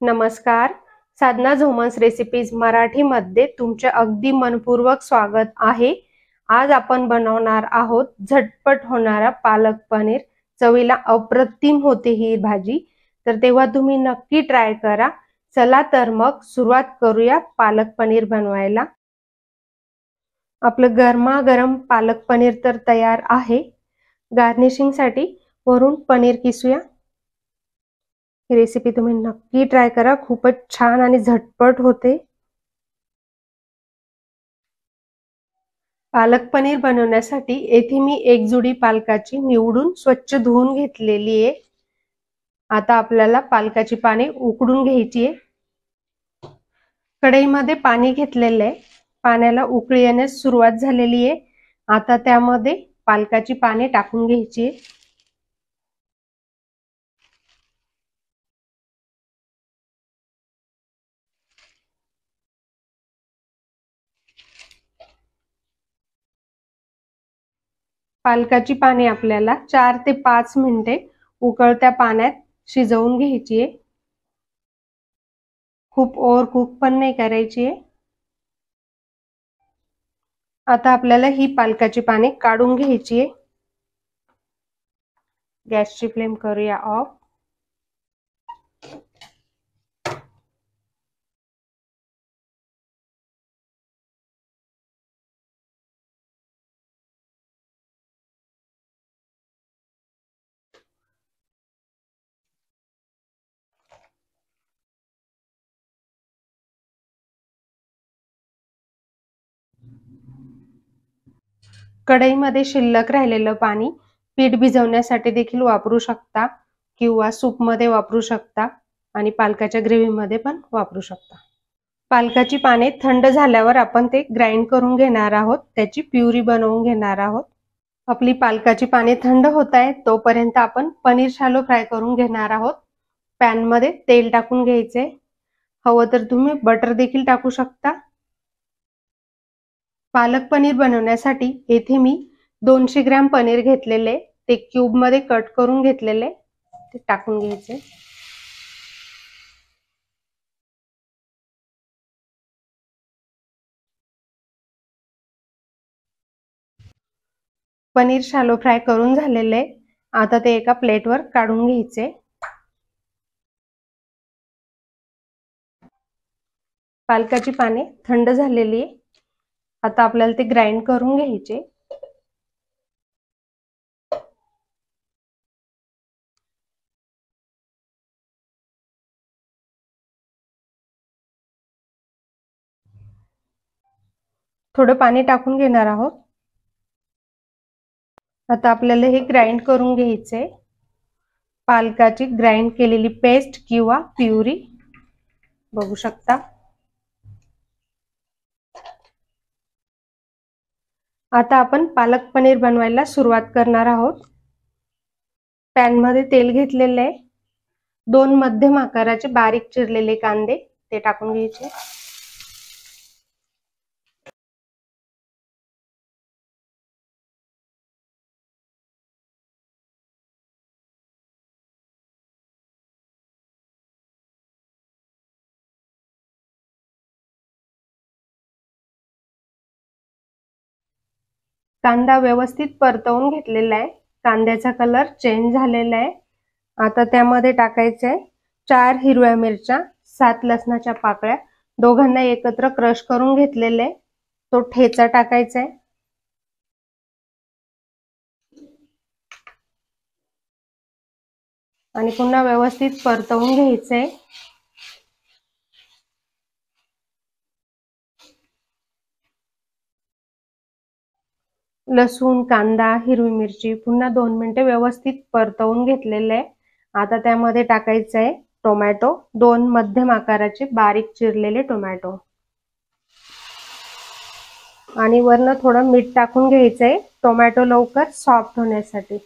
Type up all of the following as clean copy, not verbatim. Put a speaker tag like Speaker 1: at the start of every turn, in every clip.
Speaker 1: नमस्कार. साधना झोमन्स रेसिपीज मराठी मध्ये तुमचे अगदी मनपूर्वक स्वागत आहे. आज आपण बनवणार आहोत झटपट होणारा पालक पनीर. चवीला अप्रतिम होते ही भाजी, तर तेव्हा तुम्ही नक्की ट्राय करा. चला तर मग सुरुवात करूया पालक पनीर बनवायला. आपलं गरमागरम पालक पनीर तर तयार आहे. गार्निशिंग साठी वरून पनीर किसूया. ही रेसिपी तुम्ही नक्की ट्राय करा, खूपच छान आणि झटपट होते. पालक पनीर बनवण्यासाठी येथे मी एक जुडी पालकाची निवडून स्वच्छ धुवून घेतलेली आहे. आता आपल्याला पालकाची पाने उकडून घ्यायची आहे. कढईमध्ये पाणी घेतलेले आहे. पाण्याला उकळी येण्यास सुरुवात झालेली आहे. आता त्यामध्ये पालकाची पाने टाकून घ्यायची आहे. पालकाची पाने आपल्याला 4 ते 5 मिनिटे उकळत्या पाण्यात शिजवून घ्यायची आहे. खूप ओव्हर कुक पण नाही करायची आहे. आता आपल्याला ही पालकाची पाने काढून घ्यायची आहे. गॅसची फ्लेम करूया ऑफ. कढईमध्ये शिल्लक राहिलेलं पाणी पीठ भिजवण्यासाठी देखील वापरू शकता किंवा सूप मध्ये वापरू शकता आणि पालकाच्या ग्रेव्ही मध्ये पण वापरू शकता. पालकाची पाने थंड झाल्यावर आपण ते ग्राइंड करून घेणार आहोत. त्याची प्युरी बनवून घेणार आहोत. आपली पालकाची पाने थंड होत आहे तोपर्यंत आपण पनीर शालो फ्राय करून घेणार आहोत. पॅन मध्ये तेल टाकून घ्यायचे. हवं तर तुम्ही बटर देखील टाकू शकता. पालक पनीर बनवण्यासाठी येथे मी 200 ग्रॅम पनीर घेतलेले, ते क्यूब मध्ये कट करून घेतलेले, ते टाकून घ्यायचे. पनीर शालो फ्राय करून झालेले. आता ते एका प्लेटवर काढून घ्यायचे. पालकाची पाने थंड झालेली आहे. आता आपल्याला ते ग्राइंड करून घ्यायचे. थोडं पाणी टाकून घेणार आहोत. आता आपल्याला हे ग्राइंड करून घ्यायचे. पालकाची ग्राइंड केलेली पेस्ट किंवा प्युरी बघू शकता. आता आपण पालक पनीर बनवायला सुरुवात करणार आहोत. पॅन मध्ये तेल घेतलेले आहे. 2 मध्यम आकाराचे बारीक चिरलेले कांदे ते टाकून घ्यायचे. कांदा व्यवस्थित परतवून घेतलेला आहे. कांद्याचा कलर चेंज झालेला आहे. आता त्यामध्ये टाकायचे 4 हिरव्या मिरच्या, 7 लसणाच्या पाकळ्या, दोघांना एकत्र क्रश करून घेतलेले, तो ठेचा टाकायचा आहे. आणि पुन्हा व्यवस्थित परतवून घ्यायचे. लसूण, कांदा, हिरवी मिरची पुन्हा 2 मिनिटे व्यवस्थित परतवून घेतलेले आहे. आता त्यामध्ये टाकायचं आहे टोमॅटो, 2 मध्यम आकाराचे बारीक चिरलेले टोमॅटो, आणि वरनं थोडं मीठ टाकून घ्यायचंय टोमॅटो लवकर सॉफ्ट होण्यासाठी.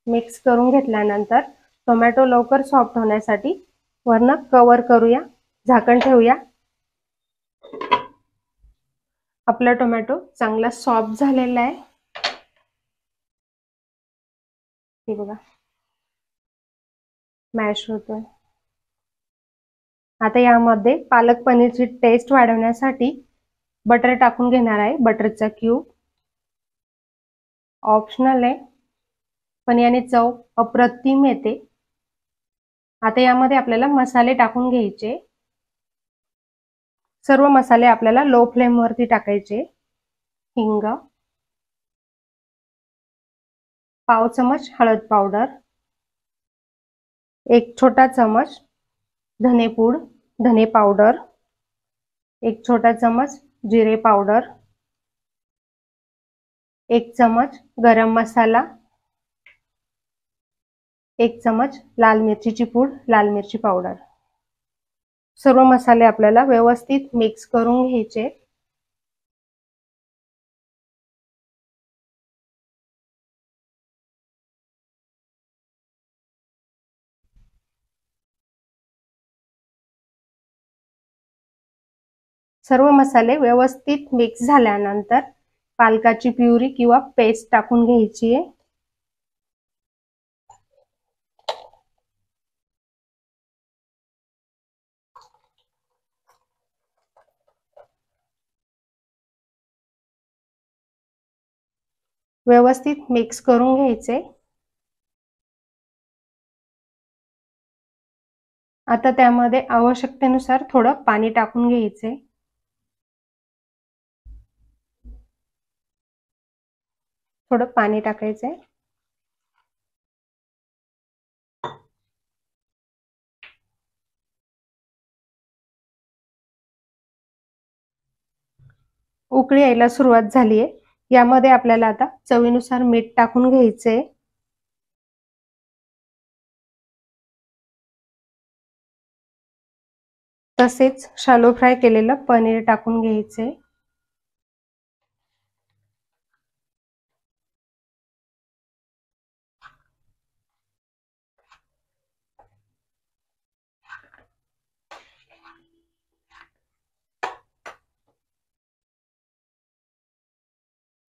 Speaker 1: मिक्स करून घेतल्यानंतर टोमॅटो लवकर सॉफ्ट होण्यासाठी वरनं कव्हर करूया, झाकण ठेवूया. आपला टोमॅटो चांगला सॉफ्ट झालेला आहे. हे बघा मॅश होतोय. आता यामध्ये पालक पनीरची टेस्ट वाढवण्यासाठी बटर टाकून घेणार आहे. बटरचा क्यूब ऑप्शनल आहे, पण याने चव अप्रतिम येते. आता यामध्ये आपल्याला मसाले टाकून घ्यायचे. सर्व मसाले आपल्याला लो फ्लेम वरती टाकायचे. हिंग, पाव चमच हळद पावडर, 1 छोटा चमच धनेपूड धने पावडर, 1 छोटा चमच जिरे पावडर, 1 चमच गरम मसाला, 1 चमच लाल मिरचीची पूड लाल मिरची पावडर. सर्व मसाले आपल्याला व्यवस्थित मिक्स करून घ्यायचे. सर्व मसाले व्यवस्थित मिक्स झाल्यानंतर पालकाची प्युरी किंवा पेस्ट टाकून घ्यायची आहे. व्यवस्थित मिक्स करून घ्यायचे. आता त्यामध्ये आवश्यकतेनुसार थोडं पाणी टाकून घ्यायचे. थोडं पाणी टाकायचंय. उकळी यायला सुरुवात झालीये. यामध्ये आपल्याला आता चवीनुसार मीठ टाकून घ्यायचंय. तसेच शालो फ्राय केलेलं पनीर टाकून घ्यायचे.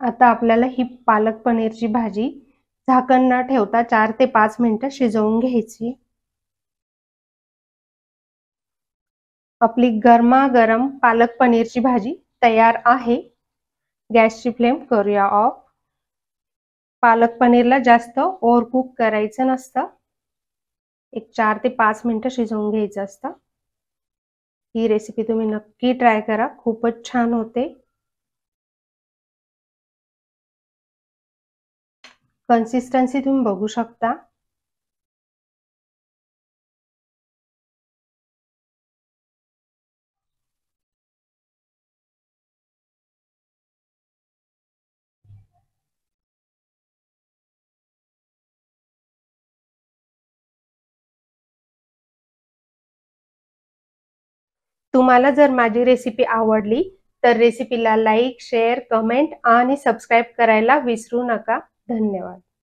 Speaker 1: आता आपल्याला ही पालक पनीरची भाजी झाकण न ठेवता 4 ते 5 मिनिटं शिजवून घ्यायची. आपली गरमागरम पालक पनीरची भाजी तयार आहे. गॅसची फ्लेम करूया ऑफ. पालक पनीरला जास्त ओव्हर कुक करायचं नसतं. एक 4 ते 5 मिनिटं शिजवून घ्यायचं असतं. ही रेसिपी तुम्ही नक्की ट्राय करा, खूपच छान होते. कन्सिस्टन्सी तुम्ही बघू शकता. तुम्हाला जर माझी रेसिपी आवडली तर रेसिपीला लाईक, शेअर, कमेंट आणि सबस्क्राईब करायला विसरू नका. धन्यवाद.